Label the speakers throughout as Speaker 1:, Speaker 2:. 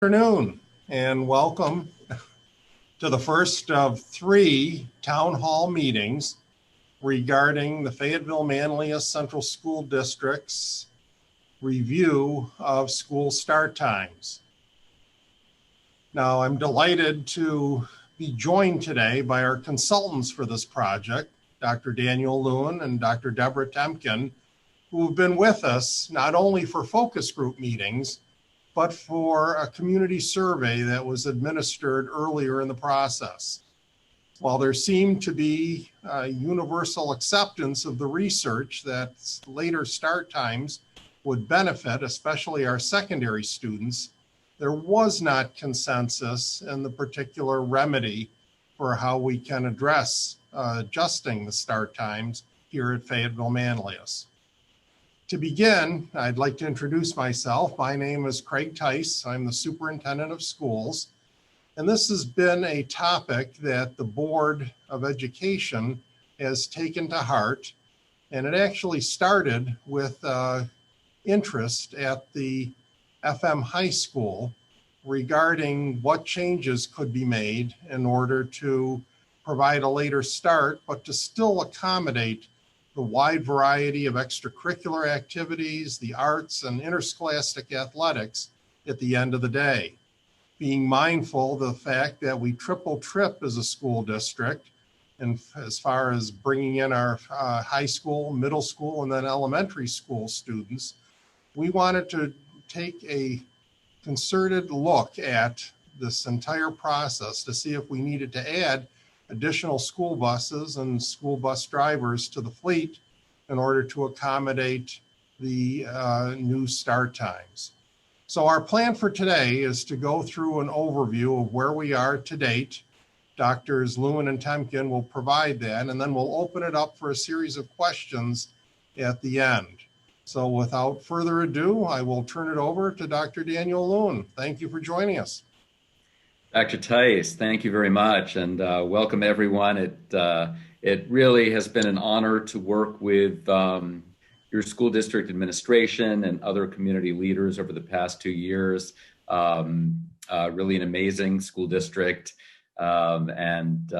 Speaker 1: Afternoon and welcome to the first of 3 town hall meetings regarding the Fayetteville-Manlius Central School District's review of school start times. Now, I'm delighted to be joined today by our consultants for this project, Dr. Daniel Lewin and Dr. Deborah Temkin, who have been with us not only for focus group meetings, but for a community survey that was administered earlier in the process. While there seemed to be universal acceptance of the research that later start times would benefit, especially our secondary students, there was not consensus in the particular remedy for how we can address adjusting the start times here at Fayetteville-Manlius. To begin, I'd like to introduce myself. My name is Craig Tice. I'm the superintendent of schools. And this has been a topic that the Board of Education has taken to heart. And it actually started with interest at the FM high school regarding what changes could be made in order to provide a later start, but to still accommodate the wide variety of extracurricular activities, the arts and interscholastic athletics at the end of the day. Being mindful of the fact that we triple trip as a school district, and as far as bringing in our high school, middle school, and then elementary school students, we wanted to take a concerted look at this entire process to see if we needed to add additional school buses and school bus drivers to the fleet in order to accommodate the new start times. So our plan for today is to go through an overview of where we are to date. Doctors Lewin and Temkin will provide that, and then we'll open it up for a series of questions at the end. So without further ado, I will turn it over to Dr. Daniel Lewin. Thank you for joining us.
Speaker 2: Dr. Tice, thank you very much, and welcome everyone. It really has been an honor to work with your school district administration and other community leaders over the past 2 years. Really an amazing school district, and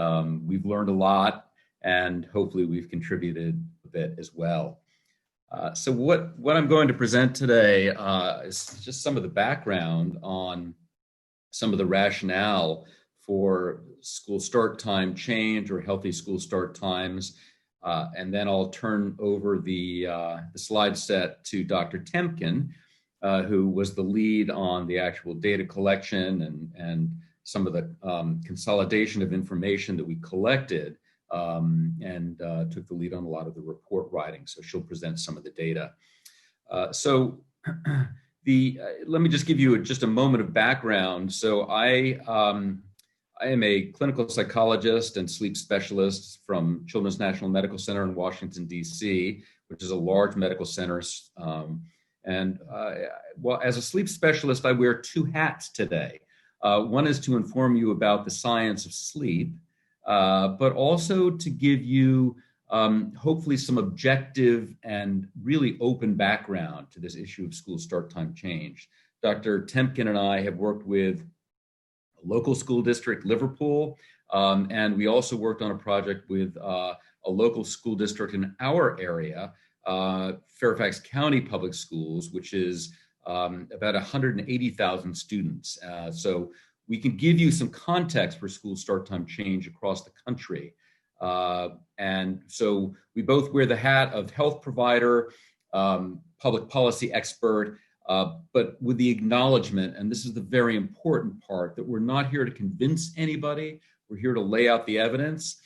Speaker 2: we've learned a lot, and hopefully we've contributed a bit as well. So what I'm going to present today is just some of the background on some of the rationale for school start time change or healthy school start times. And then I'll turn over the slide set to Dr. Temkin, who was the lead on the actual data collection and some of the consolidation of information that we collected, and took the lead on a lot of the report writing. So she'll present some of the data. Let me just give you just a moment of background. So I am a clinical psychologist and sleep specialist from Children's National Medical Center in Washington, D.C., which is a large medical center. Well, as a sleep specialist, I wear 2 hats today. One is to inform you about the science of sleep, but also to give you hopefully some objective and really open background to this issue of school start time change. Dr. Temkin and I have worked with a local school district, Liverpool, and we also worked on a project with a local school district in our area, Fairfax County Public Schools, which is about 180,000 students. So we can give you some context for school start time change across the country. And so we both wear the hat of health provider, public policy expert, but with the acknowledgement, and this is the very important part, that we're not here to convince anybody. We're here to lay out the evidence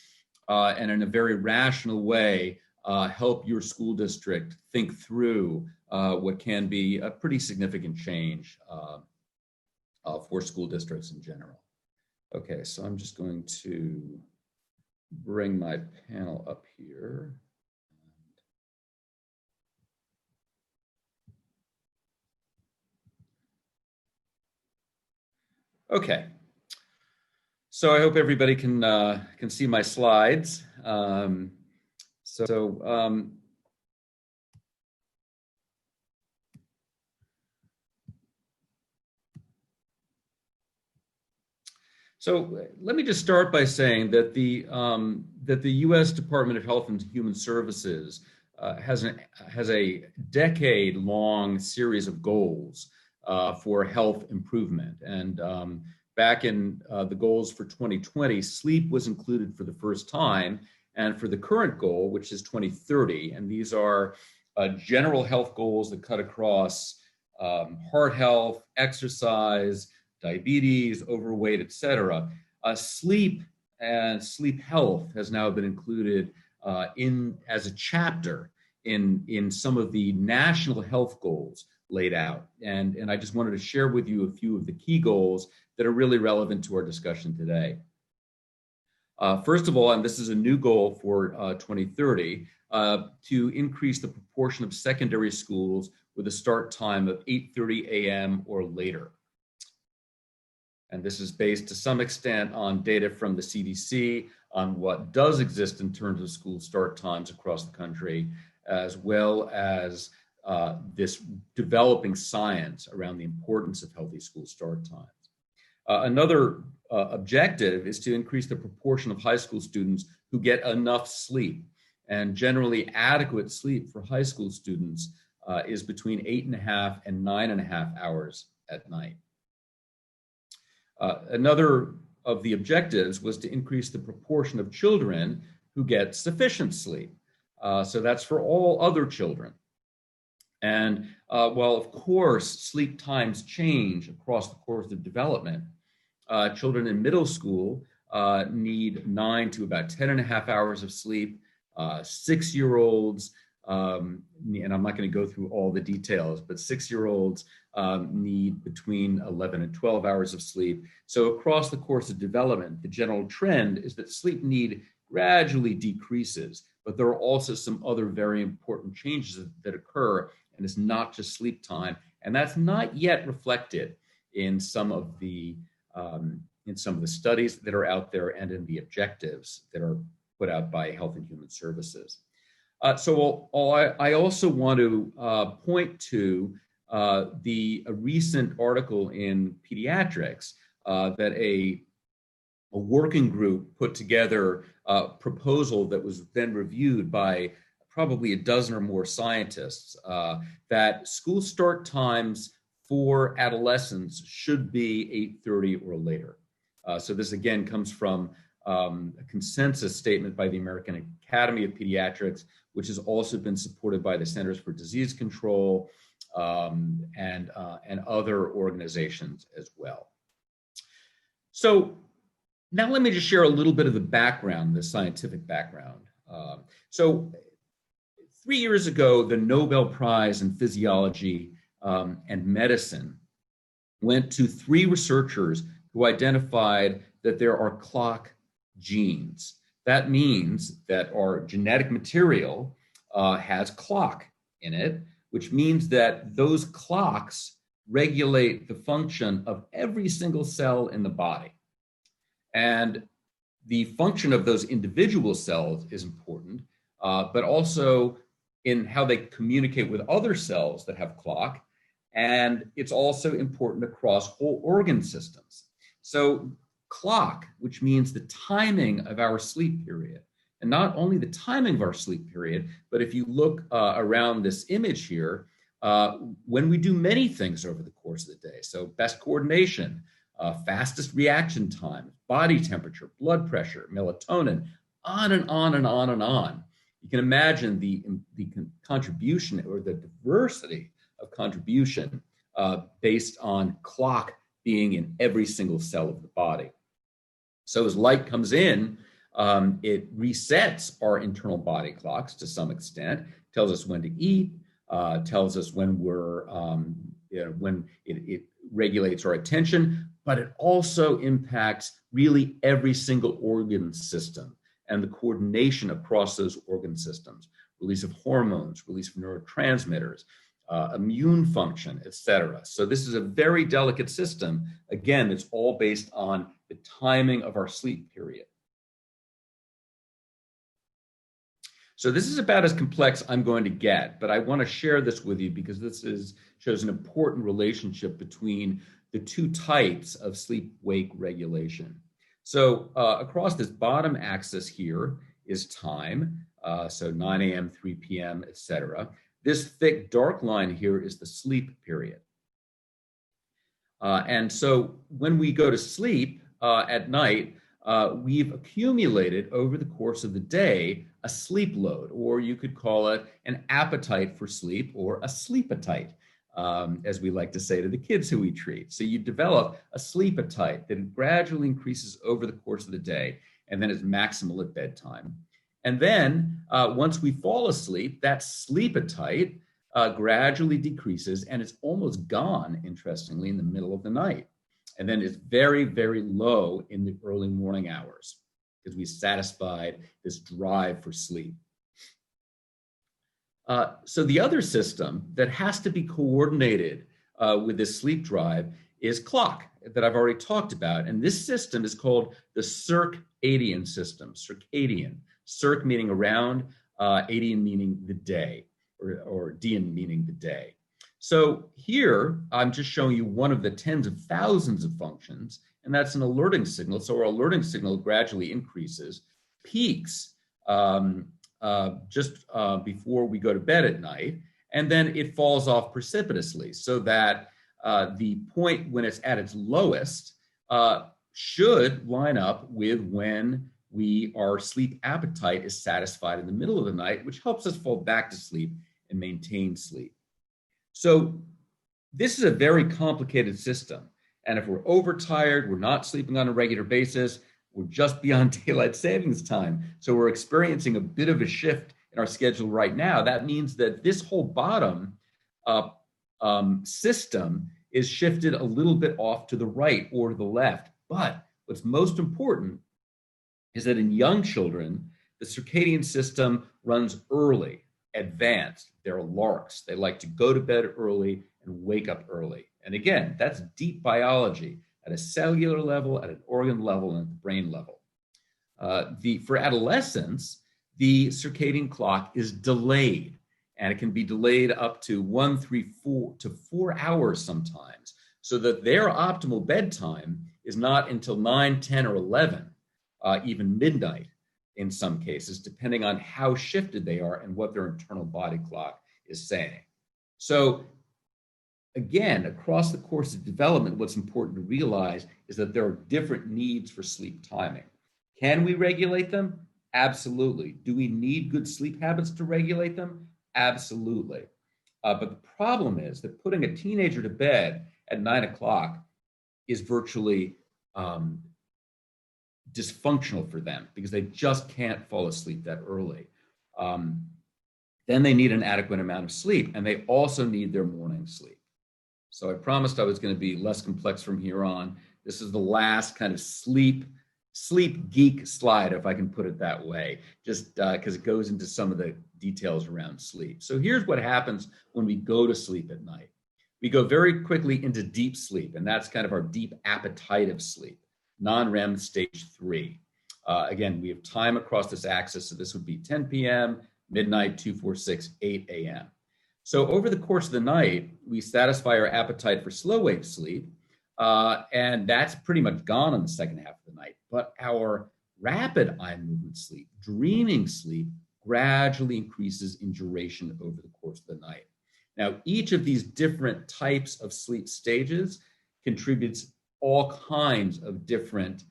Speaker 2: and in a very rational way, help your school district think through what can be a pretty significant change for school districts in general. Okay, so I'm just going to bring my panel up here. Okay, so I hope everybody can see my slides. So let me just start by saying that the U.S. Department of Health and Human Services has a decade-long series of goals for health improvement. And back in the goals for 2020, sleep was included for the first time, and for the current goal, which is 2030. And these are general health goals that cut across heart health, exercise, diabetes, overweight, et cetera. Sleep and sleep health has now been included as a chapter in some of the national health goals laid out. And I just wanted to share with you a few of the key goals that are really relevant to our discussion today. First of all, and this is a new goal for 2030, to increase the proportion of secondary schools with a start time of 8:30 a.m. or later. And this is based to some extent on data from the CDC on what does exist in terms of school start times across the country, as well as this developing science around the importance of healthy school start times. Another objective is to increase the proportion of high school students who get enough sleep. And generally adequate sleep for high school students is between 8.5 and 9.5 hours at night. Another of the objectives was to increase the proportion of children who get sufficient sleep. So that's for all other children. And while, of course, sleep times change across the course of development, children in middle school need 9 to about 10.5 hours of sleep. 6-year-olds, and I'm not going to go through all the details, but 6-year-olds need between 11 and 12 hours of sleep. So across the course of development, the general trend is that sleep need gradually decreases, but there are also some other very important changes that occur, and it's not just sleep time, and that's not yet reflected in some of the studies that are out there and in the objectives that are put out by Health and Human Services. So I also want to point to a recent article in Pediatrics that a working group put together a proposal that was then reviewed by probably a dozen or more scientists, that school start times for adolescents should be 8:30 or later. So this again comes from a consensus statement by the American Academy of Pediatrics, which has also been supported by the Centers for Disease Control and other organizations as well. So now let me just share a little bit of the background, the scientific background. So 3 years ago, the Nobel Prize in Physiology and Medicine went to 3 researchers who identified that there are clock genes. That means that our genetic material has clock in it, which means that those clocks regulate the function of every single cell in the body. And the function of those individual cells is important, but also in how they communicate with other cells that have clock. And it's also important across whole organ systems. So clock, which means the timing of our sleep period, and not only the timing of our sleep period, but if you look around this image here, when we do many things over the course of the day, so best coordination, fastest reaction time, body temperature, blood pressure, melatonin, on and on and on and on. You can imagine the contribution or the diversity of contribution based on clock being in every single cell of the body. So as light comes in, it resets our internal body clocks to some extent, tells us when to eat, tells us when when it regulates our attention, but it also impacts really every single organ system and the coordination across those organ systems, release of hormones, release of neurotransmitters, immune function, etc. So this is a very delicate system. Again, it's all based on the timing of our sleep period. So this is about as complex I'm going to get, but I want to share this with you because this shows an important relationship between the 2 types of sleep-wake regulation. So across this bottom axis here is time, so 9 a.m., 3 p.m., etc. This thick dark line here is the sleep period. And so when we go to sleep at night, we've accumulated over the course of the day a sleep load, or you could call it an appetite for sleep, or a sleep-appetite, as we like to say to the kids who we treat. So you develop a sleep-appetite that gradually increases over the course of the day, and then is maximal at bedtime. And then once we fall asleep, that sleep-appetite gradually decreases, and it's almost gone, interestingly, in the middle of the night. And then it's very, very low in the early morning hours because we satisfied this drive for sleep. So the other system that has to be coordinated with this sleep drive is clock that I've already talked about. And this system is called the circadian system, circadian, circ meaning around, adian meaning the day, or dian meaning the day. So here, I'm just showing you one of the tens of thousands of functions, and that's an alerting signal. So our alerting signal gradually increases, peaks just before we go to bed at night, and then it falls off precipitously, so that the point when it's at its lowest should line up with when our sleep appetite is satisfied in the middle of the night, which helps us fall back to sleep and maintain sleep. So this is a very complicated system. And if we're overtired, we're not sleeping on a regular basis, we're just beyond daylight savings time, so we're experiencing a bit of a shift in our schedule right now, that means that this whole bottom system is shifted a little bit off to the right or to the left. But what's most important is that in young children, the circadian system runs early, advanced. They're larks. They like to go to bed early and wake up early. And again, that's deep biology at a cellular level, at an organ level, and at the brain level. For adolescents, the circadian clock is delayed, and it can be delayed up to 1, 3, 4 to 4 hours sometimes, so that their optimal bedtime is not until 9, 10, or 11, even midnight in some cases, depending on how shifted they are and what their internal body clock is saying. So again, across the course of development, what's important to realize is that there are different needs for sleep timing. Can we regulate them? Absolutely. Do we need good sleep habits to regulate them? Absolutely. But the problem is that putting a teenager to bed at 9 o'clock is virtually dysfunctional for them because they just can't fall asleep that early. Then they need an adequate amount of sleep, and they also need their morning sleep. So I promised I was going to be less complex from here on. This is the last kind of sleep geek slide, if I can put it that way, just because it goes into some of the details around sleep. So here's what happens when we go to sleep at night. We go very quickly into deep sleep, and that's kind of our deep appetitive sleep, non-REM stage 3. Again, we have time across this axis, so this would be 10 p.m., midnight, 2, 4, 6, 8 a.m. So over the course of the night, we satisfy our appetite for slow wave sleep, and that's pretty much gone in the second half of the night. But our rapid eye movement sleep, dreaming sleep, gradually increases in duration over the course of the night. Now, each of these different types of sleep stages contributes all kinds of different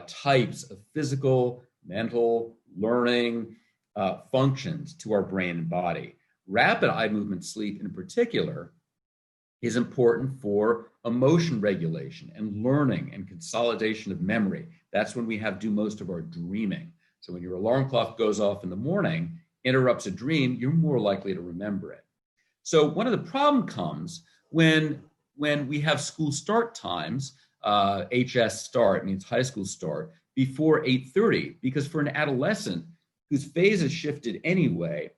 Speaker 2: types of physical, mental, learning functions to our brain and body. Rapid eye movement sleep in particular is important for emotion regulation and learning and consolidation of memory. That's when we do most of our dreaming. So when your alarm clock goes off in the morning, interrupts a dream, you're more likely to remember it. So one of the problems comes when we have school start times, HS start means high school start, before 8:30, because for an adolescent whose phase is shifted anyway,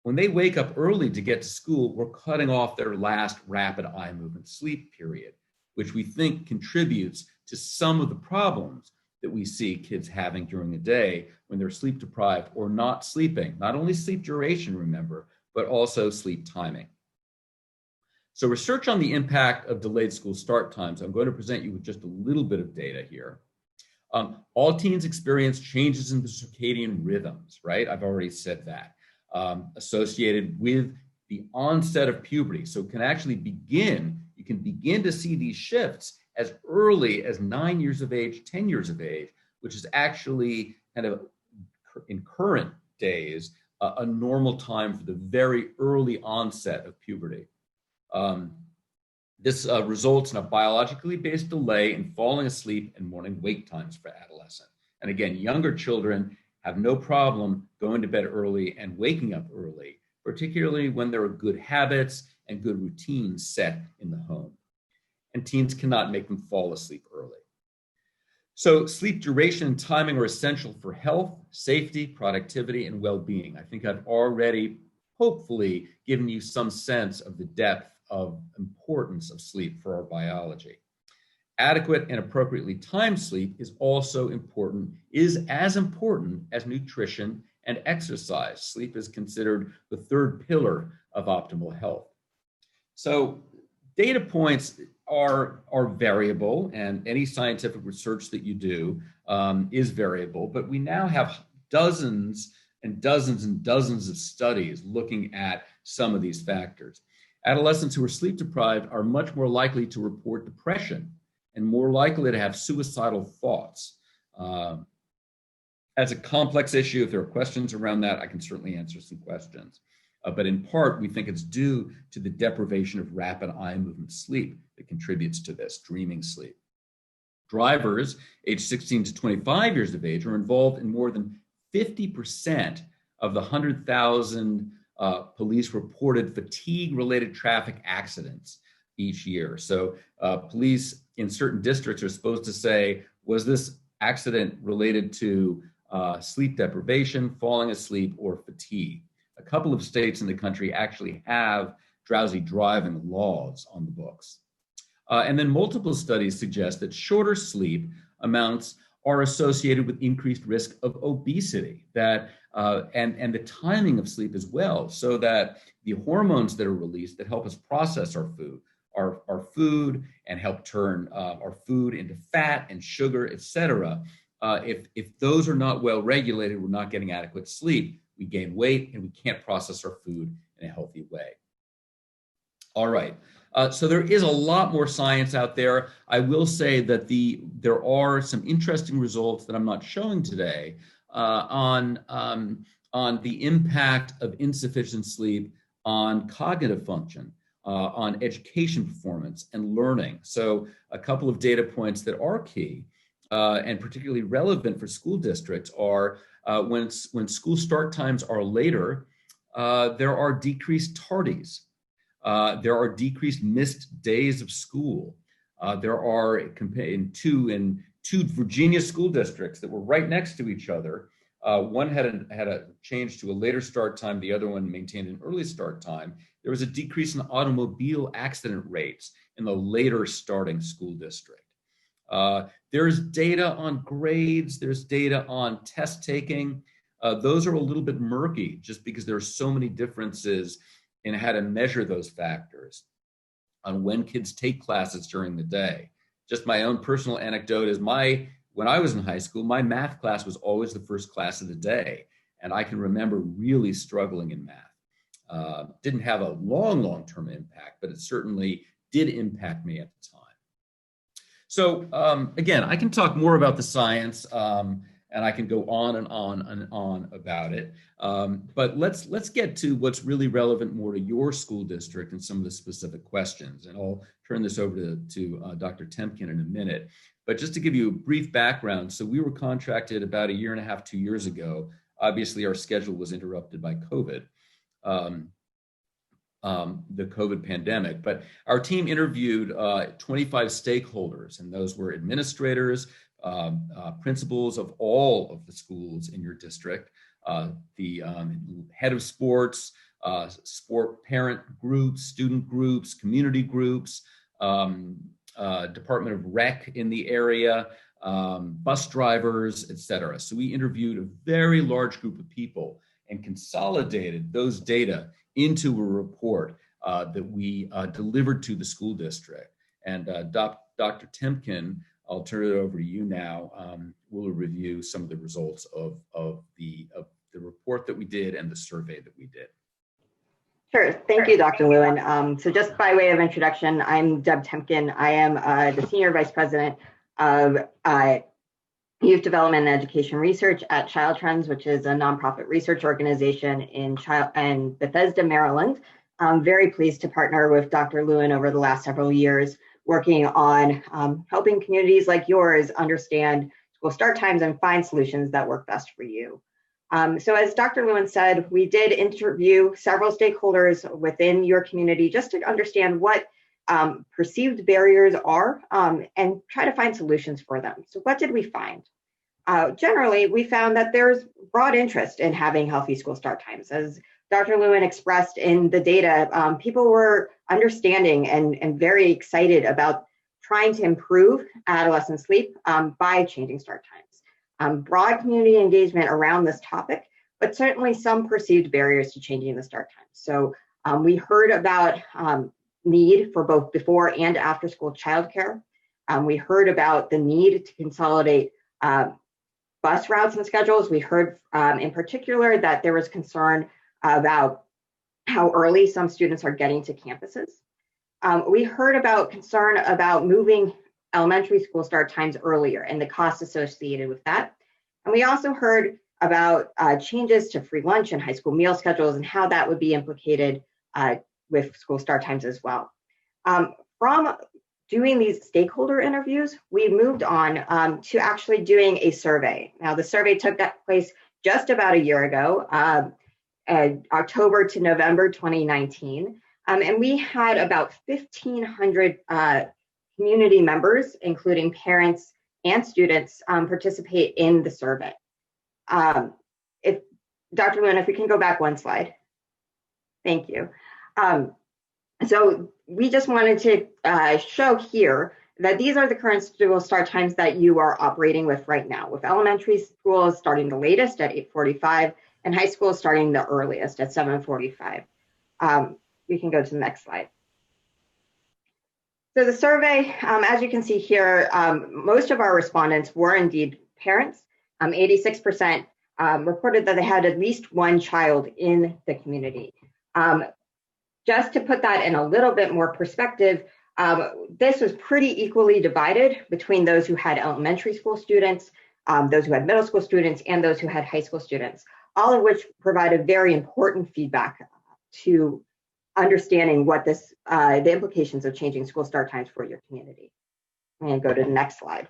Speaker 2: when they wake up early to get to school, we're cutting off their last rapid eye movement sleep period, which we think contributes to some of the problems that we see kids having during the day when they're sleep deprived or not sleeping. Not only sleep duration, remember, but also sleep timing. So research on the impact of delayed school start times. I'm going to present you with just a little bit of data here. All teens experience changes in the circadian rhythms, right? I've already said that, associated with the onset of puberty. So it can actually you can begin to see these shifts as early as 9 years of age, 10 years of age, which is actually kind of in current days, a normal time for the very early onset of puberty. This results in a biologically based delay in falling asleep and morning wake times for adolescents. And again, younger children have no problem going to bed early and waking up early, particularly when there are good habits and good routines set in the home. And teens cannot make them fall asleep early. So sleep duration and timing are essential for health, safety, productivity, and well-being. I think I've already, hopefully, given you some sense of the depth of importance of sleep for our biology. Adequate and appropriately timed sleep is also important, is as important as nutrition and exercise. Sleep is considered the third pillar of optimal health. So data points are variable, and any scientific research that you do is variable, but we now have dozens and dozens and dozens of studies looking at some of these factors. Adolescents who are sleep deprived are much more likely to report depression and more likely to have suicidal thoughts. As a complex issue, if there are questions around that, I can certainly answer some questions. But in part, we think it's due to the deprivation of rapid eye movement sleep that contributes to this, dreaming sleep. Drivers aged 16 to 25 years of age are involved in more than 50% of the 100,000 police reported fatigue-related traffic accidents each year. So police in certain districts are supposed to say, was this accident related to sleep deprivation, falling asleep, or fatigue? A couple of states in the country actually have drowsy driving laws on the books. And then multiple studies suggest that shorter sleep amounts are associated with increased risk of obesity, that and the timing of sleep as well, so that the hormones that are released that help us process our food and help turn our food into fat and sugar, etc. If those are not well regulated, we're not getting adequate sleep. We gain weight and we can't process our food in a healthy way. All right. So there is a lot more science out there. I will say that there are some interesting results that I'm not showing today on the impact of insufficient sleep on cognitive function, on education performance and learning. So a couple of data points that are key and particularly relevant for school districts are when school start times are later, there are decreased tardies. There are decreased missed days of school. There are in two Virginia school districts that were right next to each other. One had a change to a later start time. The other one maintained an early start time. There was a decrease in automobile accident rates in the later starting school district. There's data on grades. There's data on test taking. Those are a little bit murky just because there are so many differences in how to measure those factors on when kids take classes during the day. Just my own personal anecdote is when I was in high school, my math class was always the first class of the day. And I can remember really struggling in math. Didn't have a long-term impact, but it certainly did impact me at the time. So again, I can talk more about the science and I can go on and on and on about it. But let's get to what's really relevant more to your school district and some of the specific questions. And I'll turn this over to Dr. Temkin in a minute. But just to give you a brief background, so we were contracted about 1.5 years, 2 years ago. Obviously, our schedule was interrupted by COVID, the COVID pandemic. But our team interviewed 25 stakeholders, and those were administrators, principals of all of the schools in your district, the head of sports, sport parent groups, student groups, community groups, Department of Rec in the area, bus drivers, etc. So we interviewed a very large group of people and consolidated those data into a report that we delivered to the school district. And Dr. Temkin I'll turn it over to you now. We'll review some of the results of the report that we did and the survey that we did.
Speaker 3: Sure. Thank you, Dr. Lewin. So just by way of introduction, I'm Deb Temkin. I am the Senior Vice President of Youth Development and Education Research at Child Trends, which is a nonprofit research organization in Bethesda, Maryland. I'm very pleased to partner with Dr. Lewin over the last several years, working on helping communities like yours understand school start times and find solutions that work best for you. So as Dr. Lewin said, we did interview several stakeholders within your community just to understand what perceived barriers are and try to find solutions for them. So what did we find? Generally, we found that there's broad interest in having healthy school start times. As Dr. Lewin expressed in the data, people were understanding and very excited about trying to improve adolescent sleep by changing start times. Broad community engagement around this topic, but certainly some perceived barriers to changing the start times. So we heard about need for both before and after school childcare. We heard about the need to consolidate bus routes and schedules. We heard in particular that there was concern about how early some students are getting to campuses. We heard about concern about moving elementary school start times earlier and the costs associated with that. And we also heard about changes to free lunch and high school meal schedules and how that would be implicated with school start times as well. From doing these stakeholder interviews, we moved on to actually doing a survey. Now, the survey took place just about a year ago, October to November 2019. And we had about 1,500 community members, including parents and students, participate in the survey. If Dr. Lewin, if we can go back one slide. Thank you. So we just wanted to show here that these are the current school start times that you are operating with right now, with elementary schools starting the latest at 8:45 and high school starting the earliest at 7:45. We can go to the next slide. So the survey, as you can see here, most of our respondents were indeed parents. 86% reported that they had at least one child in the community. Just to put that in a little bit more perspective, this was pretty equally divided between those who had elementary school students, those who had middle school students, and those who had high school students, all of which provided very important feedback to understanding what the implications of changing school start times for your community. I'm going to go to the next slide.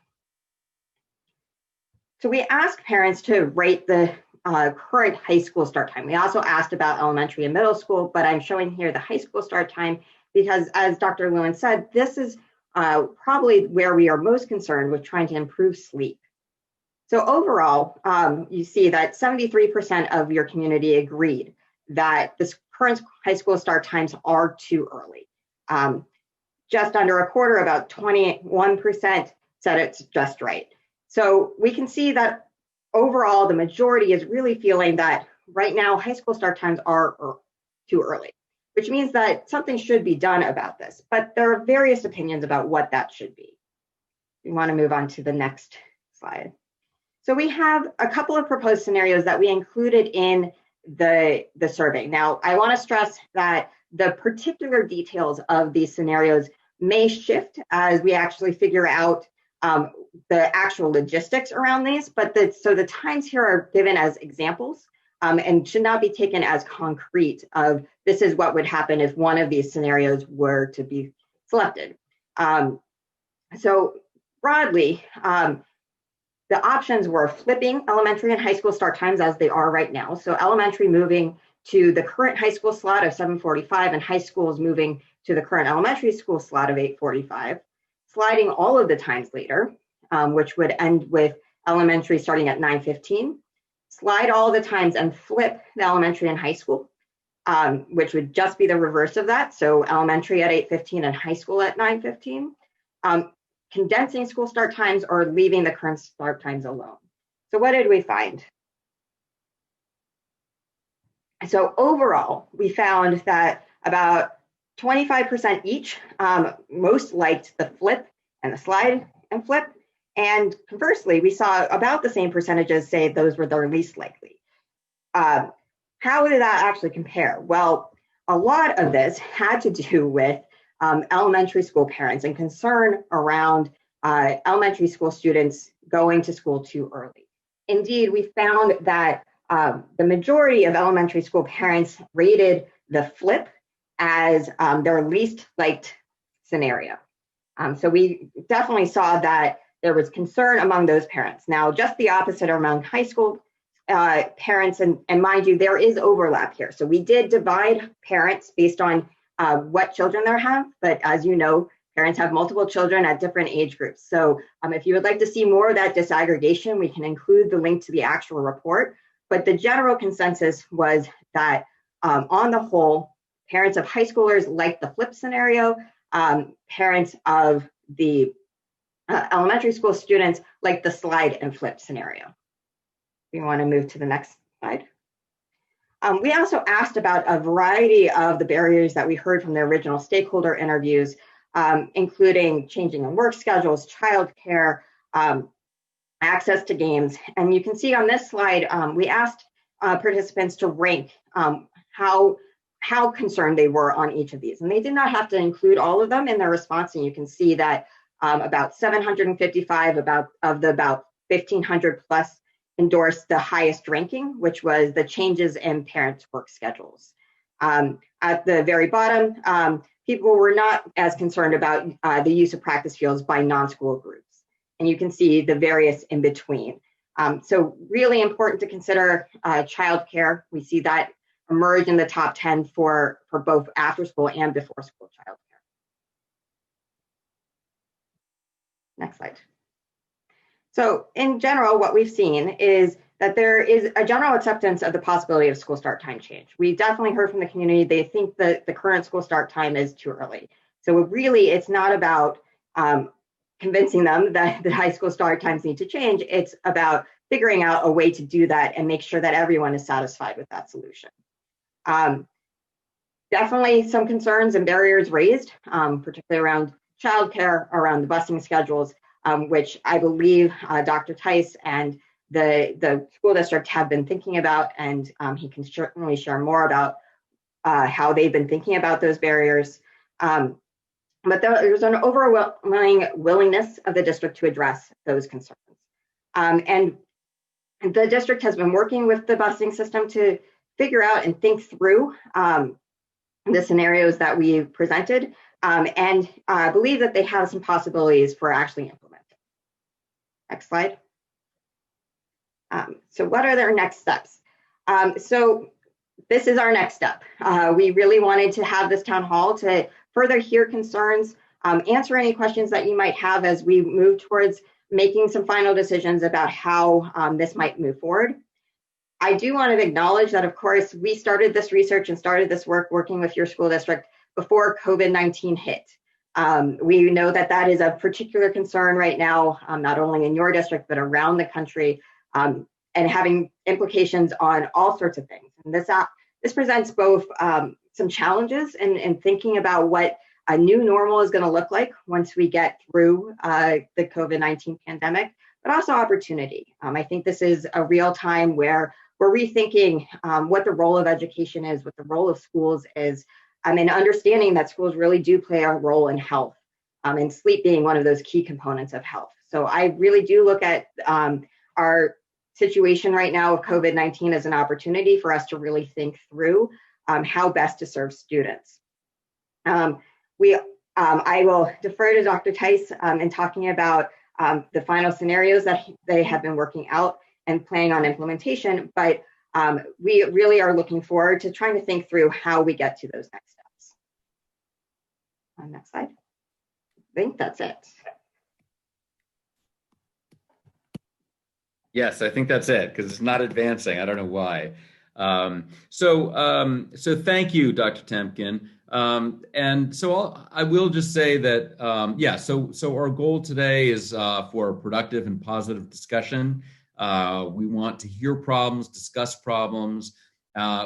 Speaker 3: So we asked parents to rate the current high school start time. We also asked about elementary and middle school, but I'm showing here the high school start time because, as Dr. Lewin said, this is probably where we are most concerned with trying to improve sleep. So overall, you see that 73% of your community agreed that this current high school start times are too early. Just under a quarter, about 21% said it's just right. So we can see that overall, the majority is really feeling that right now high school start times are too early, which means that something should be done about this. But there are various opinions about what that should be. We want to move on to the next slide. So we have a couple of proposed scenarios that we included in the survey. Now, I want to stress that the particular details of these scenarios may shift as we actually figure out the actual logistics around these, but so the times here are given as examples and should not be taken as concrete of this is what would happen if one of these scenarios were to be selected. So broadly, the options were flipping elementary and high school start times as they are right now. So elementary moving to the current high school slot of 7:45 and high schools moving to the current elementary school slot of 8:45. Sliding all of the times later, which would end with elementary starting at 9:15. Slide all the times and flip the elementary and high school, which would just be the reverse of that. So elementary at 8:15 and high school at 9:15. Condensing school start times or leaving the current start times alone. So what did we find? So overall, we found that about 25% each most liked the flip and the slide and flip, And conversely, we saw about the same percentages say those were their least likely. How did that actually compare? Well, a lot of this had to do with elementary school parents and concern around elementary school students going to school too early. Indeed, we found that the majority of elementary school parents rated the flip as their least liked scenario. So we definitely saw that there was concern among those parents. Now, just the opposite among high school parents, and mind you, there is overlap here. So we did divide parents based on what children they have, but as you know, parents have multiple children at different age groups. So if you would like to see more of that disaggregation, we can include the link to the actual report. But the general consensus was that on the whole, parents of high schoolers like the flip scenario, parents of the elementary school students like the slide and flip scenario. We want to move to the next slide. We also asked about a variety of the barriers that we heard from the original stakeholder interviews, including changing in work schedules, childcare, access to games. And you can see on this slide, we asked participants to rank how concerned they were on each of these. And they did not have to include all of them in their response. And you can see that about 755 of the about 1,500 plus endorsed the highest ranking, which was the changes in parents' work schedules. At the very bottom, people were not as concerned about the use of practice fields by non-school groups. And you can see the various in between. So really important to consider childcare. We see that emerge in the top 10 for both after school and before school childcare. Next slide. So in general, what we've seen is that there is a general acceptance of the possibility of school start time change. We definitely heard from the community, they think that the current school start time is too early. So really, it's not about convincing them that the high school start times need to change. It's about figuring out a way to do that and make sure that everyone is satisfied with that solution. Definitely some concerns and barriers raised, particularly around childcare, around the busing schedules, which I believe Dr. Tice and the school district have been thinking about, and he can certainly share more about how they've been thinking about those barriers. But there's an overwhelming willingness of the district to address those concerns. And the district has been working with the busing system to figure out and think through the scenarios that we presented, and believe that they have some possibilities for actually implementing. Next slide. So what are their next steps? So this is our next step. We really wanted to have this town hall to further hear concerns, answer any questions that you might have as we move towards making some final decisions about how this might move forward. I do want to acknowledge that, of course, we started this research and started this work working with your school district before COVID-19 hit. We know that that is a particular concern right now, not only in your district, but around the country, and having implications on all sorts of things. And this presents both some challenges in thinking about what a new normal is going to look like once we get through the COVID-19 pandemic, but also opportunity. I think this is a real time where we're rethinking what the role of education is, what the role of schools is, and understanding that schools really do play a role in health, and sleep being one of those key components of health. So I really do look at our situation right now of COVID-19 as an opportunity for us to really think through how best to serve students. I will defer to Dr. Tice in talking about the final scenarios that they have been working out and planning on implementation, but we really are looking forward to trying to think through how we get to those next steps. Next slide. I think that's it.
Speaker 2: Yes, I think that's it, because it's not advancing. I don't know why. So thank you, Dr. Temkin. And so I will just say that, yeah, so our goal today is for a productive and positive discussion. We want to hear problems, discuss problems.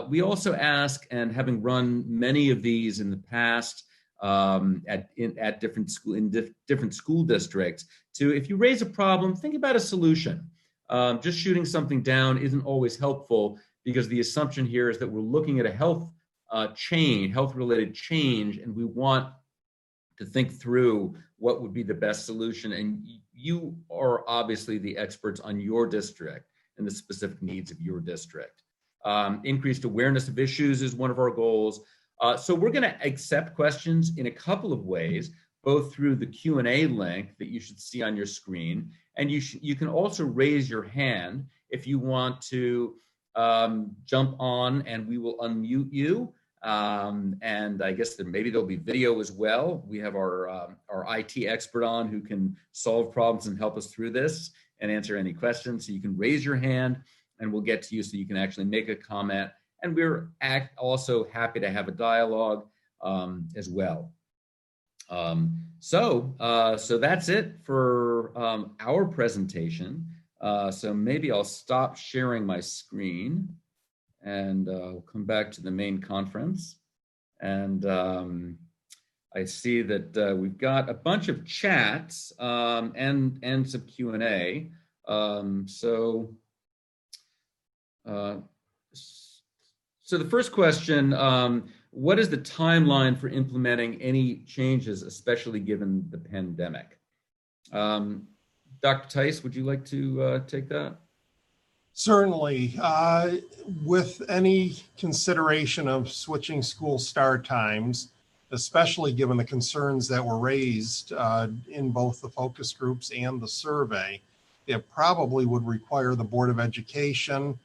Speaker 2: We also ask, and having run many of these in the past, at different school districts. To, if you raise a problem, think about a solution. Just shooting something down isn't always helpful, because the assumption here is that we're looking at a health-related change, and we want to think through what would be the best solution. And you are obviously the experts on your district and the specific needs of your district. Increased awareness of issues is one of our goals. So we're going to accept questions in a couple of ways, both through the Q&A link that you should see on your screen, and you can also raise your hand if you want to jump on, and we will unmute you. And I guess maybe there'll be video as well. We have our IT expert on who can solve problems and help us through this and answer any questions. So you can raise your hand and we'll get to you so you can actually make a comment. And we're also happy to have a dialogue as well. So that's it for our presentation. So maybe I'll stop sharing my screen and we'll come back to the main conference. And I see that we've got a bunch of chats and some Q&A. So the first question, what is the timeline for implementing any changes, especially given the pandemic? Dr. Tice, would you like to take that?
Speaker 1: Certainly. With any consideration of switching school start times, especially given the concerns that were raised in both the focus groups and the survey, it probably would require the Board of Education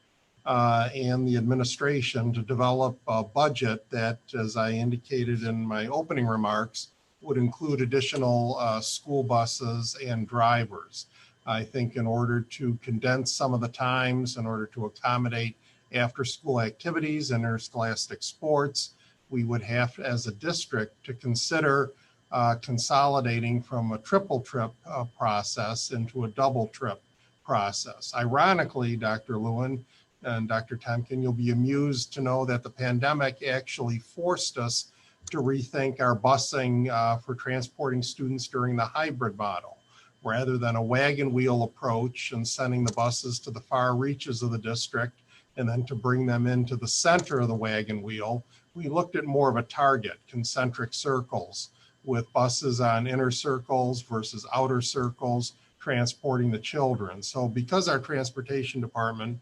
Speaker 1: and the administration to develop a budget that, as I indicated in my opening remarks, would include additional school buses and drivers. I think in order to condense some of the times, in order to accommodate after-school activities and interscholastic sports, we would have, as a district, to consider consolidating from a triple trip process into a double trip process. Ironically, Dr. Lewin and Dr. Temkin, you'll be amused to know that the pandemic actually forced us to rethink our busing for transporting students during the hybrid model. Rather than a wagon wheel approach and sending the buses to the far reaches of the district and then to bring them into the center of the wagon wheel, we looked at more of a target, concentric circles, with buses on inner circles versus outer circles transporting the children. So because our transportation department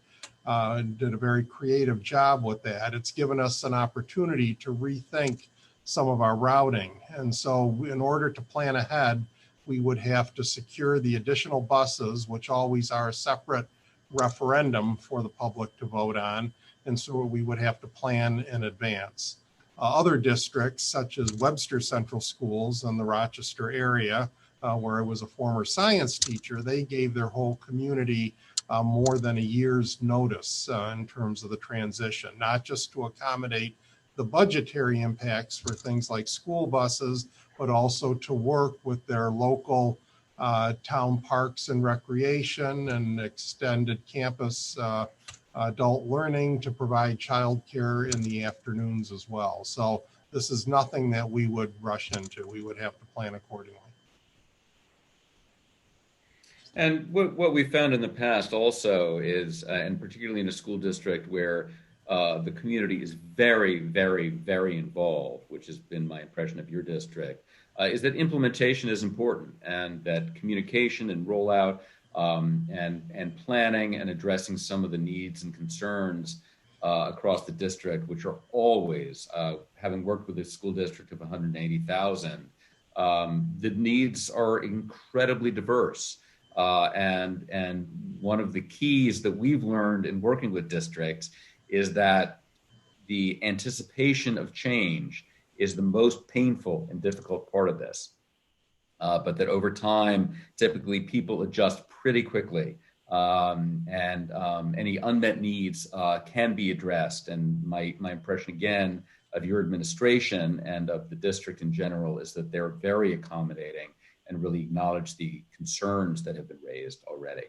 Speaker 1: did a very creative job with that, it's given us an opportunity to rethink some of our routing. And so in order to plan ahead, we would have to secure the additional buses, which always are a separate referendum for the public to vote on. And so we would have to plan in advance. Other districts, such as Webster Central Schools in the Rochester area, where I was a former science teacher, they gave their whole community more than a year's notice in terms of the transition, not just to accommodate the budgetary impacts for things like school buses, but also to work with their local town parks and recreation and extended campus adult learning to provide childcare in the afternoons as well. So this is nothing that we would rush into. We would have to plan accordingly.
Speaker 2: And what we found in the past also is, and particularly in a school district where the community is very, very, very involved, which has been my impression of your district, is that implementation is important, and that communication and rollout and planning and addressing some of the needs and concerns across the district, which are always, having worked with a school district of 180,000, the needs are incredibly diverse. And one of the keys that we've learned in working with districts is that the anticipation of change is the most painful and difficult part of this. But that over time, typically people adjust pretty quickly, and any unmet needs can be addressed. And my impression, again, of your administration and of the district in general is that they're very accommodating and really acknowledge the concerns that have been raised already.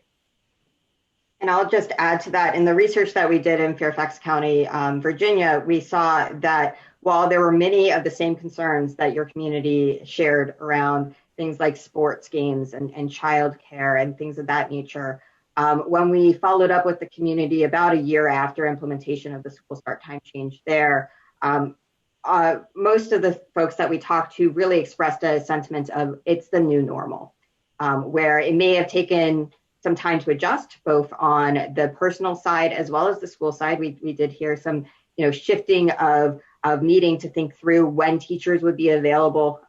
Speaker 3: And I'll just add to that, in the research that we did in Fairfax County, Virginia, we saw that while there were many of the same concerns that your community shared around things like sports games and childcare and things of that nature, when we followed up with the community about a year after implementation of the school start time change there, most of the folks that we talked to really expressed a sentiment of it's the new normal, where it may have taken some time to adjust, both on the personal side as well as the school side. We did hear some, shifting of needing to think through when teachers would be available,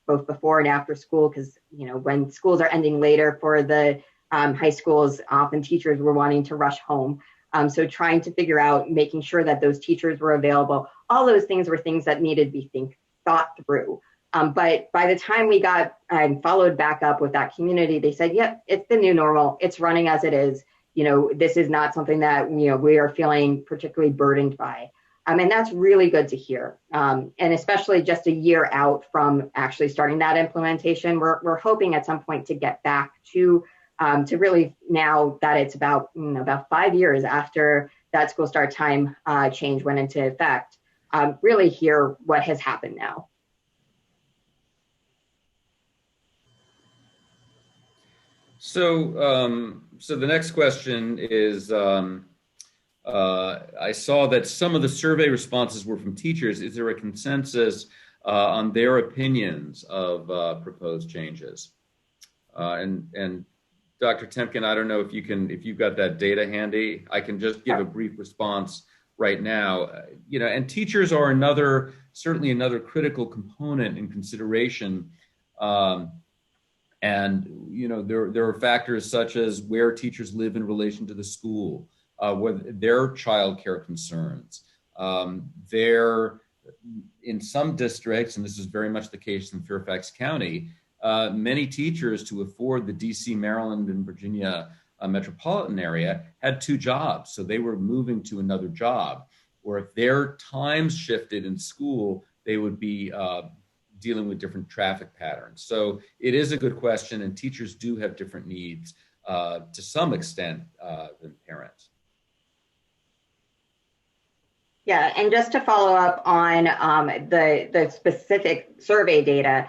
Speaker 3: both before and after school, because when schools are ending later for the high schools, often teachers were wanting to rush home. So trying to figure out, making sure that those teachers were available, all those things were things that needed to be thought through. But by the time we got and followed back up with that community, they said, yep, it's the new normal. It's running as it is. This is not something that, we are feeling particularly burdened by. And that's really good to hear. And especially just a year out from actually starting that implementation, we're hoping at some point to get back to really, now that it's about 5 years after that school start time change went into effect, really hear what has happened now.
Speaker 2: So, so the next question is, I saw that some of the survey responses were from teachers. Is there a consensus on their opinions of proposed changes? And Dr. Temkin, I don't know if you've got that data handy. I can just give a brief response right now. And teachers are certainly another critical component in consideration. And there are factors such as where teachers live in relation to the school, their childcare concerns. In some districts, and this is very much the case in Fairfax County, many teachers, to afford the DC, Maryland, and Virginia metropolitan area, had 2 jobs. So they were moving to another job. Or if their times shifted in school, they would be dealing with different traffic patterns. So it is a good question, and teachers do have different needs to some extent than parents.
Speaker 3: Yeah, and just to follow up on the specific survey data,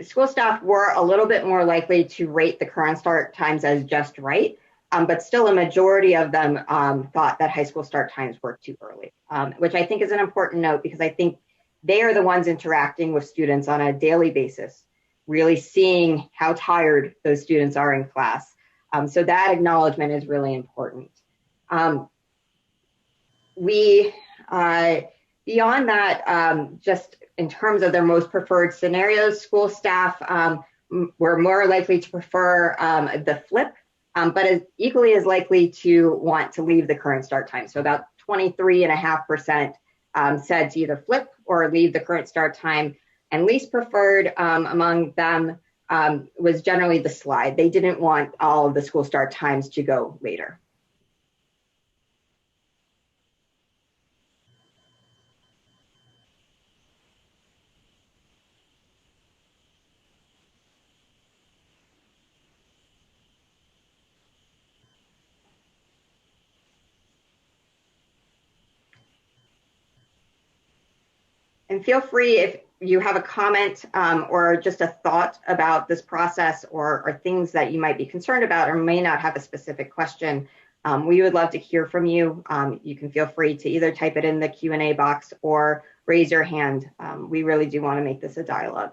Speaker 3: school staff were a little bit more likely to rate the current start times as just right, but still a majority of them thought that high school start times were too early, which I think is an important note, because I think they are the ones interacting with students on a daily basis, really seeing how tired those students are in class. So that acknowledgement is really important. Beyond that, just in terms of their most preferred scenarios, school staff were more likely to prefer the flip, but is equally as likely to want to leave the current start time. So about 23.5% said to either flip or leave the current start time, and least preferred among them was generally the slide. They didn't want all of the school start times to go later. And feel free, if you have a comment or just a thought about this process, or things that you might be concerned about or may not have a specific question, we would love to hear from you. You can feel free to either type it in the Q&A box or raise your hand. We really do want to make this a dialogue.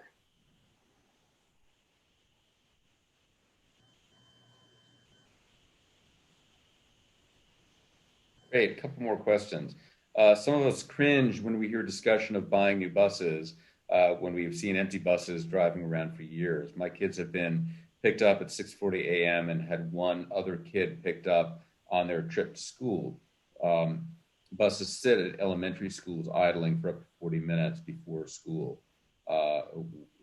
Speaker 2: Great, a couple more questions. Some of us cringe when we hear discussion of buying new buses, when we've seen empty buses driving around for years. My kids have been picked up at 6:40 a.m. and had one other kid picked up on their trip to school. Buses sit at elementary schools idling for up to 40 minutes before school.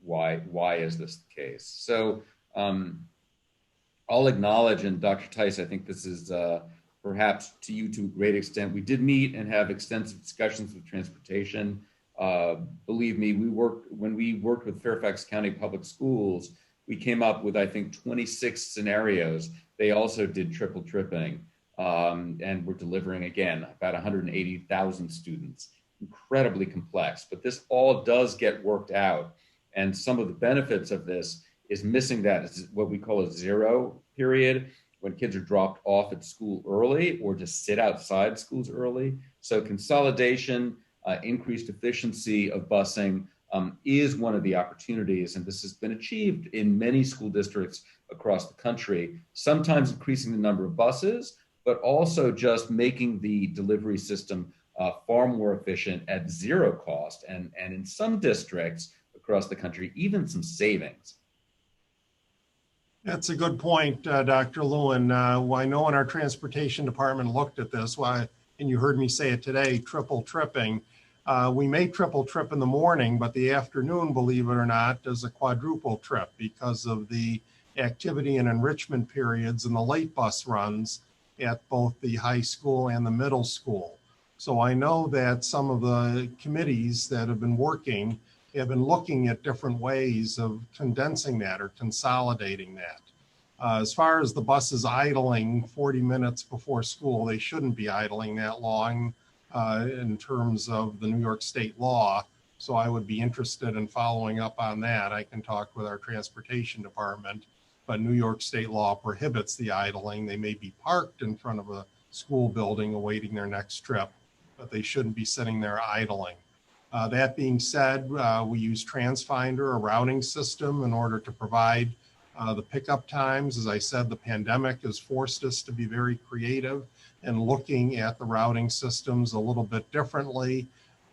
Speaker 2: Why is this the case? So I'll acknowledge, and Dr. Tice, I think this is perhaps to you to a great extent. We did meet and have extensive discussions with transportation. Believe me, when we worked with Fairfax County Public Schools, we came up with, I think, 26 scenarios. They also did triple-tripping, and we're delivering, again, about 180,000 students incredibly complex, but this all does get worked out. And some of the benefits of this is missing that is what we call a zero period, when kids are dropped off at school early or just sit outside schools early. So consolidation, increased efficiency of busing is one of the opportunities. And this has been achieved in many school districts across the country, sometimes increasing the number of buses, but also just making the delivery system far more efficient at zero cost. And in some districts across the country, even some savings.
Speaker 1: That's a good point, Dr. Lewin. Well, I know when our transportation department looked at this, and you heard me say it today, triple tripping. We may triple trip in the morning, but the afternoon, believe it or not, is a quadruple trip because of the activity and enrichment periods and the late bus runs at both the high school and the middle school. So I know that some of the committees that have been working have been looking at different ways of condensing that or consolidating that. As far as the buses idling 40 minutes before school, they shouldn't be idling that long in terms of the New York State law. So I would be interested in following up on that. I can talk with our transportation department, but New York State law prohibits the idling. They may be parked in front of a school building awaiting their next trip, but they shouldn't be sitting there idling. That being said, we use TransFinder, a routing system, in order to provide the pickup times. As I said, the pandemic has forced us to be very creative and looking at the routing systems a little bit differently.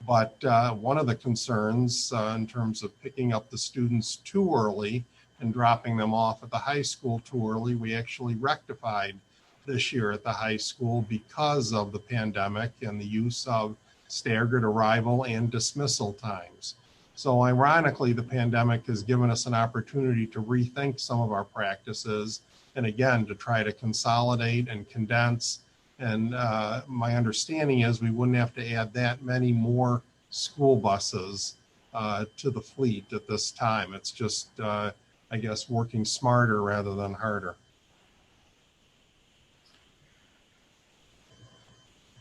Speaker 1: But one of the concerns in terms of picking up the students too early and dropping them off at the high school too early, we actually rectified this year at the high school because of the pandemic and the use of staggered arrival and dismissal times. So ironically, the pandemic has given us an opportunity to rethink some of our practices and again, to try to consolidate and condense. And my understanding is we wouldn't have to add that many more school buses to the fleet at this time. It's just, I guess, working smarter rather than harder.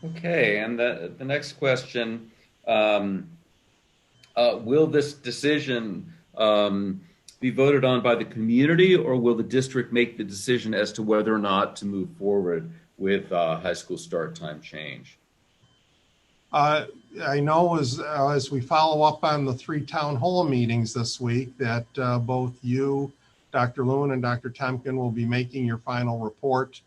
Speaker 2: Okay, and the next question, will this decision be voted on by the community, or will the district make the decision as to whether or not to move forward with high school start time change?
Speaker 1: I know as we follow up on the 3 town hall meetings this week that both you, Dr. Lewin, and Dr. Temkin will be making your final report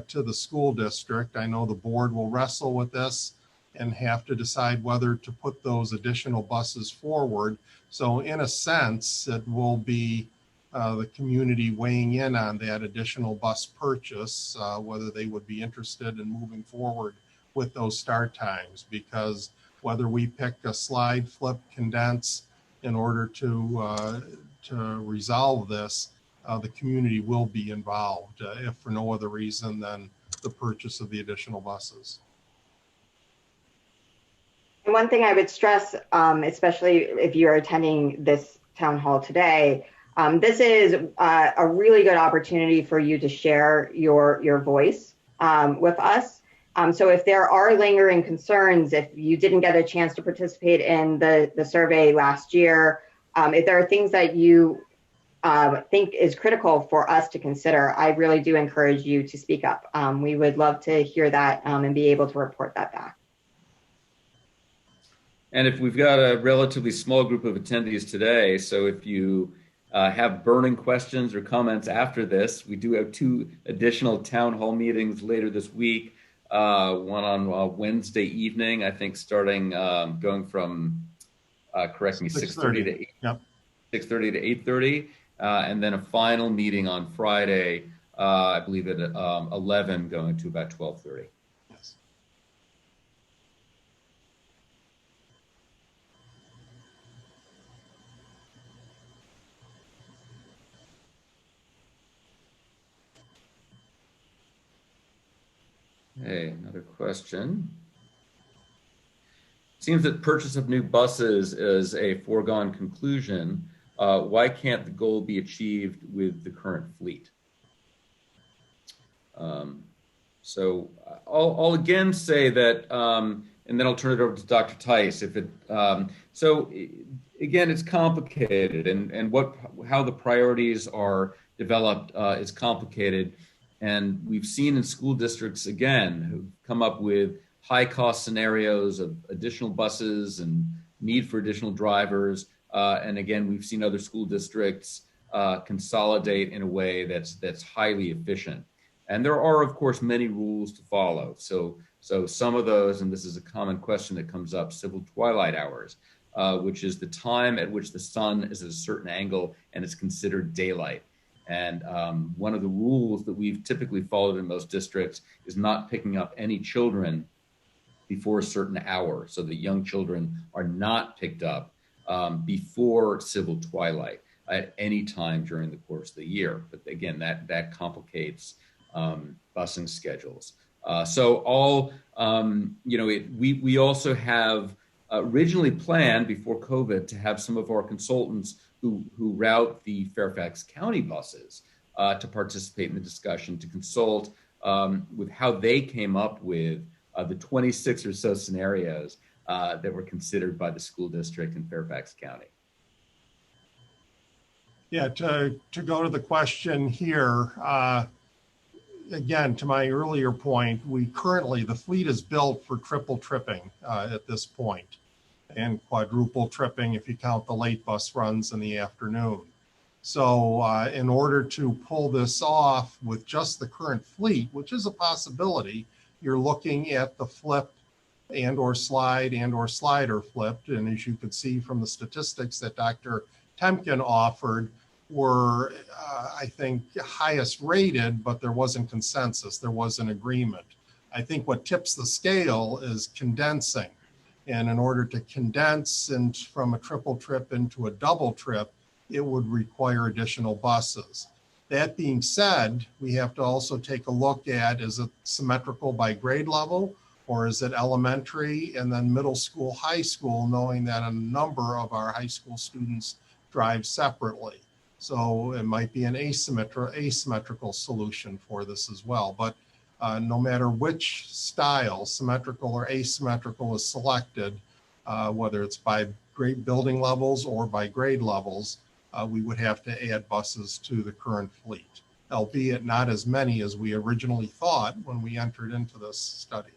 Speaker 1: to the school district. I know the board will wrestle with this and have to decide whether to put those additional buses forward. So in a sense, it will be the community weighing in on that additional bus purchase, whether they would be interested in moving forward with those start times, because whether we pick a slide, flip, condense in order to resolve this, the community will be involved, if for no other reason than the purchase of the additional buses.
Speaker 3: And one thing I would stress, especially if you're attending this town hall today, this is a really good opportunity for you to share your voice with us. So if there are lingering concerns, if you didn't get a chance to participate in the survey last year, if there are things that you think is critical for us to consider, I really do encourage you to speak up. We would love to hear that and be able to report that back.
Speaker 2: And if we've got a relatively small group of attendees today, so if you have burning questions or comments after this, we do have 2 additional town hall meetings later this week. One on Wednesday evening, I think starting going from, correct me, 6:30 to 8, yep. 6:30 to 8:30. And then a final meeting on Friday, I believe at 11, going to about 12:30.
Speaker 1: Yes.
Speaker 2: Okay, another question. It seems that purchase of new buses is a foregone conclusion. Why can't the goal be achieved with the current fleet? So I'll again say that and then I'll turn it over to Dr. Tice. Again, it's complicated, and how the priorities are developed is complicated. And we've seen in school districts, again, who've come up with high cost scenarios of additional buses and need for additional drivers. And again, we've seen other school districts consolidate in a way that's highly efficient. And there are, of course, many rules to follow. So some of those, and this is a common question that comes up, civil twilight hours, which is the time at which the sun is at a certain angle and it's considered daylight. And one of the rules that we've typically followed in most districts is not picking up any children before a certain hour, so that young children are not picked up before civil twilight at any time during the course of the year. But again, that complicates busing schedules. We also have originally planned before COVID to have some of our consultants who route the Fairfax County buses to participate in the discussion, to consult with how they came up with the 26 or so scenarios that were considered by the school district in Fairfax County.
Speaker 1: Yeah, to go to the question here, again, to my earlier point, the fleet is built for triple tripping at this point, and quadruple tripping if you count the late bus runs in the afternoon. So in order to pull this off with just the current fleet, which is a possibility, you're looking at the flip and/or slide and/or slider flipped. And as you could see from the statistics that Dr. Temkin offered, were, I think, highest rated, but there wasn't consensus, there wasn't agreement. I think what tips the scale is condensing. And in order to condense from a triple trip into a double trip, it would require additional buses. That being said, we have to also take a look at, is it symmetrical by grade level, or is it elementary and then middle school, high school, knowing that a number of our high school students drive separately. So it might be an asymmetrical solution for this as well. But no matter which style, symmetrical or asymmetrical, is selected, whether it's by grade building levels or by grade levels, we would have to add buses to the current fleet, albeit not as many as we originally thought when we entered into this study.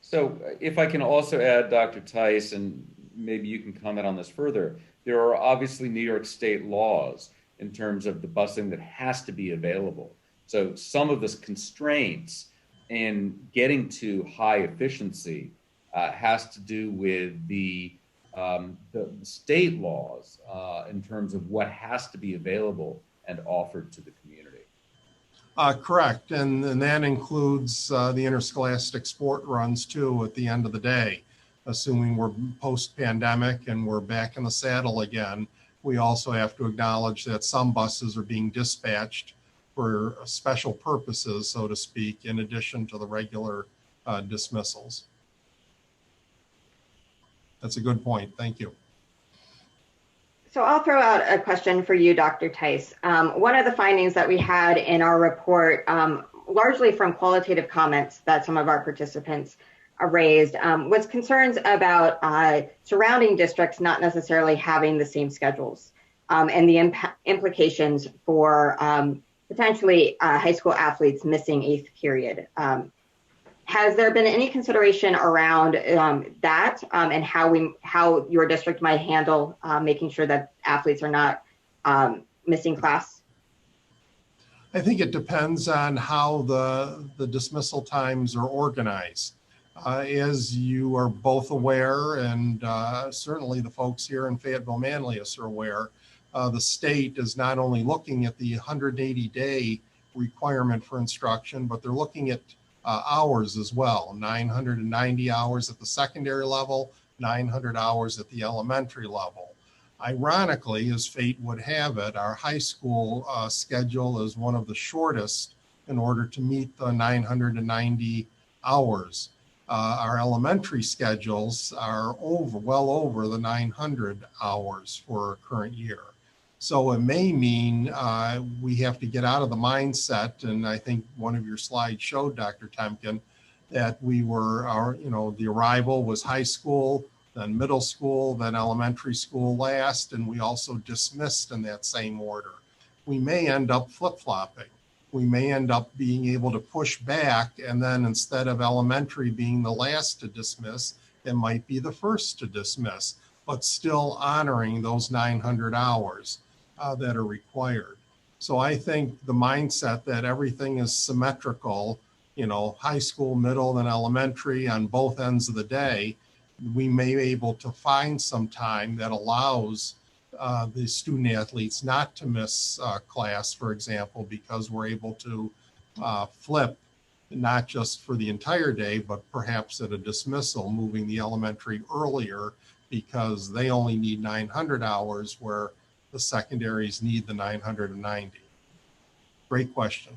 Speaker 2: So if I can also add, Dr. Tice, and maybe you can comment on this further, there are obviously New York State laws in terms of the busing that has to be available. So some of the constraints in getting to high efficiency has to do with the state laws in terms of what has to be available and offered to the community.
Speaker 1: Correct, and that includes the interscholastic sport runs too at the end of the day. Assuming we're post-pandemic and we're back in the saddle again, we also have to acknowledge that some buses are being dispatched for special purposes, so to speak, in addition to the regular dismissals. That's a good point. Thank you.
Speaker 3: So I'll throw out a question for you, Dr. Tice. One of the findings that we had in our report, largely from qualitative comments that some of our participants raised, was concerns about surrounding districts not necessarily having the same schedules and the implications for potentially high school athletes missing eighth period. Has there been any consideration around that and how your district might handle making sure that athletes are not missing class?
Speaker 1: I think it depends on how the dismissal times are organized. As you are both aware, and certainly the folks here in Fayetteville-Manlius are aware, the state is not only looking at the 180-day requirement for instruction, but they're looking at hours as well, 990 hours at the secondary level, 900 hours at the elementary level. Ironically, as fate would have it, our high school schedule is one of the shortest in order to meet the 990 hours. Our elementary schedules are well over the 900 hours for our current year. So it may mean we have to get out of the mindset, and I think one of your slides showed, Dr. Temkin, that the arrival was high school, then middle school, then elementary school last, and we also dismissed in that same order. We may end up flip-flopping. We may end up being able to push back, and then instead of elementary being the last to dismiss, it might be the first to dismiss, but still honoring those 900 hours that are required. So I think the mindset that everything is symmetrical, high school, middle, and elementary on both ends of the day, we may be able to find some time that allows the student athletes not to miss class, for example, because we're able to flip not just for the entire day, but perhaps at a dismissal, moving the elementary earlier because they only need 900 hours where the secondaries need the 990. Great question.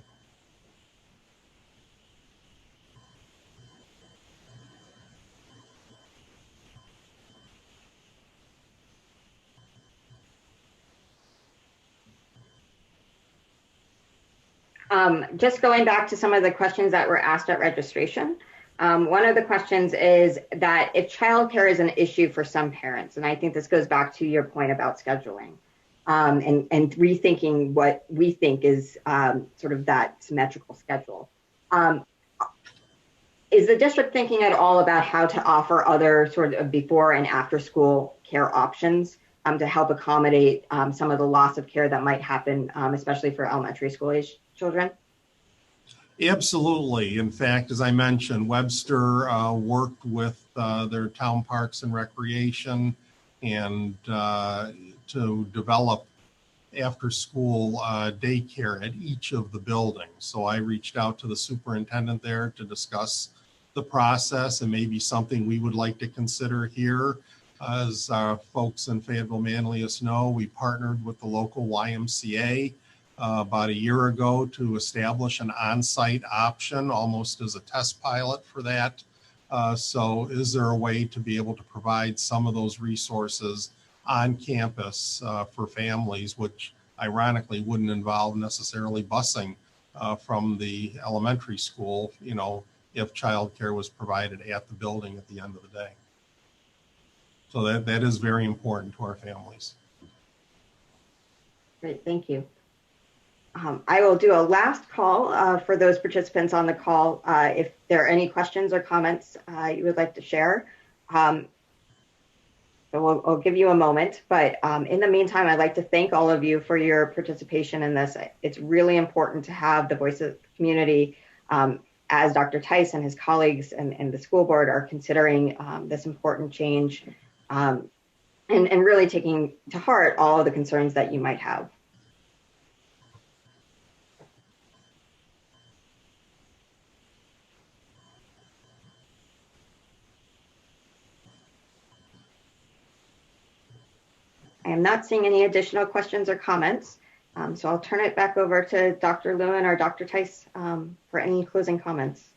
Speaker 3: Just going back to some of the questions that were asked at registration. One of the questions is that if childcare is an issue for some parents, and I think this goes back to your point about scheduling, and rethinking what we think is sort of that symmetrical schedule. Is the district thinking at all about how to offer other sort of before and after school care options to help accommodate some of the loss of care that might happen, especially for elementary school age children?
Speaker 1: Absolutely. In fact, as I mentioned, Webster worked with their town parks and recreation and to develop after school daycare at each of the buildings. So I reached out to the superintendent there to discuss the process and maybe something we would like to consider here. As folks in Fayetteville-Manlius know, we partnered with the local YMCA about a year ago to establish an on-site option almost as a test pilot for that. So is there a way to be able to provide some of those resources on campus for families, which ironically wouldn't involve necessarily busing from the elementary school, if childcare was provided at the building at the end of the day. So that is very important to our families.
Speaker 3: Great, thank you. I will do a last call for those participants on the call. If there are any questions or comments you would like to share. So I'll give you a moment, but in the meantime, I'd like to thank all of you for your participation in this. It's really important to have the voice of the community as Dr. Tice and his colleagues and the school board are considering this important change and really taking to heart all of the concerns that you might have. I am not seeing any additional questions or comments, so I'll turn it back over to Dr. Lewin or Dr. Tice for any closing comments.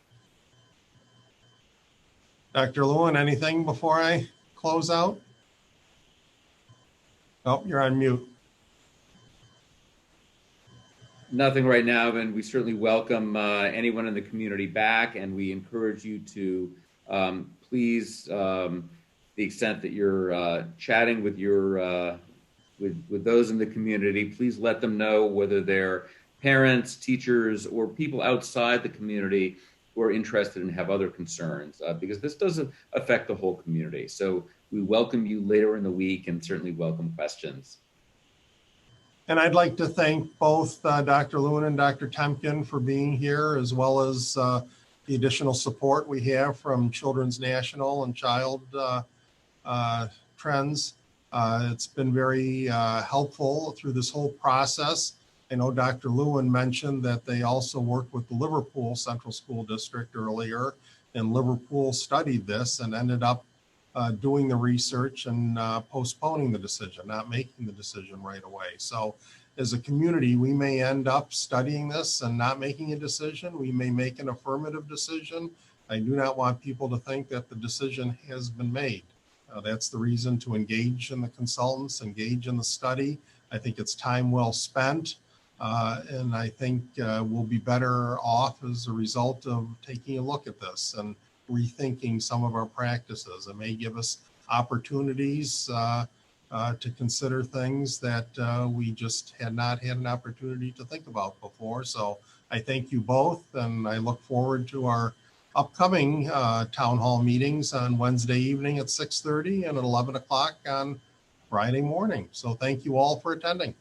Speaker 1: Dr. Lewin, anything before I close out? Oh, you're on mute.
Speaker 2: Nothing right now, and we certainly welcome anyone in the community back, and we encourage you to please, the extent that you're chatting with your with those in the community, please let them know whether they're parents, teachers, or people outside the community who are interested and have other concerns, because this does affect the whole community. So we welcome you later in the week and certainly welcome questions.
Speaker 1: And I'd like to thank both Dr. Lewin and Dr. Temkin for being here, as well as the additional support we have from Children's National and Child Trends. It's been very helpful through this whole process. I know Dr. Lewin mentioned that they also worked with the Liverpool Central School District earlier, and Liverpool studied this and ended up doing the research and postponing the decision, not making the decision right away. So as a community, we may end up studying this and not making a decision. We may make an affirmative decision. I do not want people to think that the decision has been made. That's the reason to engage in the consultants, engage in the study. I think it's time well spent. And I think we'll be better off as a result of taking a look at this and rethinking some of our practices. It may give us opportunities to consider things that we just had not had an opportunity to think about before. So I thank you both, and I look forward to our upcoming town hall meetings on Wednesday evening at 6:30 and at 11 o'clock on Friday morning. So thank you all for attending.